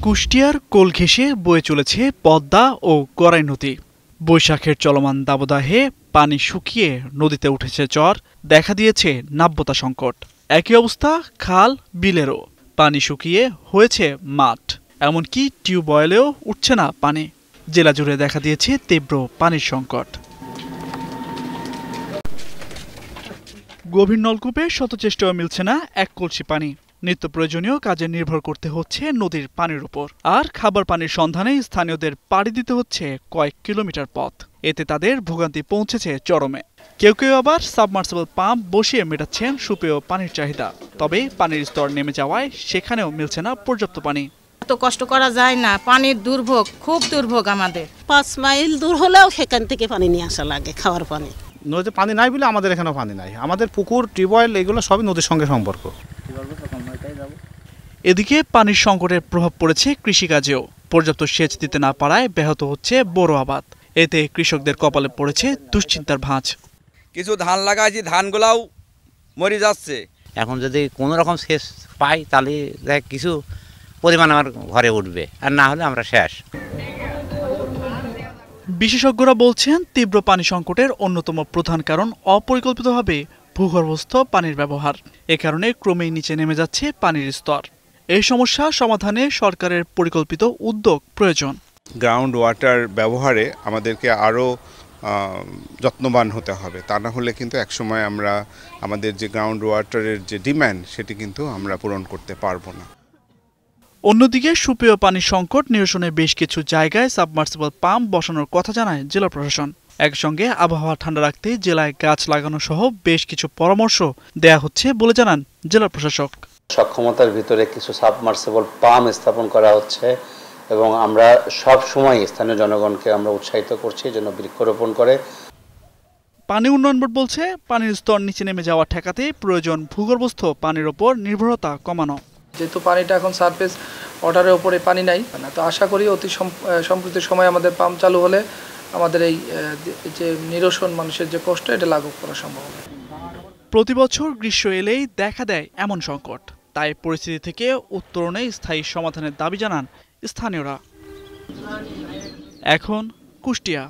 কুষ্টিয়ার কোল ঘেঁষে বয়ে চলেছে পদ্মা ও গড়াই নদী। বৈশাখের চলমান দাবদাহে পানি শুকিয়ে নদীতে উঠেছে চর, দেখা দিয়েছে নাব্যতা সংকট। একই অবস্থা খাল বিলেরও, পানি শুকিয়ে হয়েছে মাঠ, এমনকি টিউবওয়েলেও উঠছে না পানি। জেলা জুড়ে দেখা দিয়েছে তীব্র পানির সংকট। গভীর নলকূপে শত চেষ্টাও মিলছে না এক কলসি পানি। নিত্য প্রয়োজনীয় কাজে নির্ভর করতে হচ্ছে নদীর পানির উপর, আর খাবার পানির সন্ধানে স্থানীয়দের পাড়ি দিতে হচ্ছে কয়েক কিলোমিটার পথ। এতে তাদের ভোগান্তি পৌঁছেছে চরমে। কেউ কেউ আবার সাবমার্সিবল পাম্প বসিয়ে মেটাচ্ছেন সুপেয় পানির চাহিদা। তবে পানির স্তর নেমে যাওয়ায় সেখানেও মিলছে না পর্যাপ্ত পানি। এত কষ্ট করা যায় না, পানির দুর্ভোগ, খুব দুর্ভোগ আমাদের। 5 মাইল দূর হলেও সেখান থেকে পানি নিয়ে আসা লাগে, খাওয়ার পানি। নদীতে পানি নাই বলে আমাদের এখানেও পানি নাই। আমাদের পুকুর, টিউবওয়েল এগুলো সবই নদীর সঙ্গে সম্পর্ক। এদিকে পানির সংকটের প্রভাব পড়েছে কৃষিকাজেও। পর্যাপ্ত সেচ দিতে না পারায় ব্যাহত হচ্ছে বোরো আবাদ। এতে কৃষকদের কপালে পড়েছে দুশ্চিন্তার ভাঁজ। কিছু ধান লাগাইছি, ধানগুলাও মরে যাচ্ছে। এখন যদি কোনো রকম সেচ পাই তাহলে কিছু পরিমাণ আমার ঘরে উঠবে, আর না হলে আমরা শেষ। বিশেষজ্ঞরা বলছেন তীব্র পানি সংকটের অন্যতম প্রধান কারণ অপরিকল্পিতভাবে ভূগর্ভস্থ পানির ব্যবহার। এ কারণে ক্রমেই নিচে নেমে যাচ্ছে পানির স্তর। এই সমস্যা সমাধানে সরকারের পরিকল্পিত উদ্যোগ প্রয়োজন। গ্রাউন্ড ওয়াটার ব্যবহারে আমাদেরকে আরও যত্নবান হতে হবে, তা না হলে কিন্তু একসময় আমরা আমাদের যে গ্রাউন্ড ওয়াটারের যে ডিম্যান্ড সেটি কিন্তু আমরা পূরণ করতে পারবো না। অন্যদিকে সুপেয় পানির সংকট নিরসনে বেশ কিছু জায়গায় সাবমার্সিবল পাম্প বসানোর কথা জানায় জেলা প্রশাসন। একসঙ্গে আবহাওয়া ঠান্ডা রাখতে জেলায় গাছ লাগানো সহ বেশ কিছু পরামর্শ দেয়া হচ্ছে বলে জানান জেলা প্রশাসক। সক্ষমতার ভিতরে কিছু সাবমার্সিবল পাম্প স্থাপন করা হচ্ছে এবং আমরা সব সময় স্থানীয় জনগণকে আমরা উৎসাহিত করছি যেন বৃক্ষরোপণ করে। পানি উন্নয়ন বোর্ড বলছে পানির স্তর নিচে নেমে যাওয়া ঠেকাতে প্রয়োজন ভূগর্ভস্থ পানির ওপর নির্ভরতা কমানো। যেহেতু পানিটা এখন সারফেস ওয়াটারের উপরে পানি নাই, তো আশা করি অতি সম্প্রতি সময় আমাদের পাম্প চালু হলে আমাদের এই যে নিরসন, মানুষের যে কষ্ট, এটা লাঘব করা সম্ভব হবে। প্রতি বছর গ্রীষ্ম এলেই দেখা দেয় এমন সংকট। তাই পরিস্থিতি থেকে উত্তরণে স্থায়ী সমাধানের দাবি জানান স্থানীয়রা। এখন কুষ্টিয়া।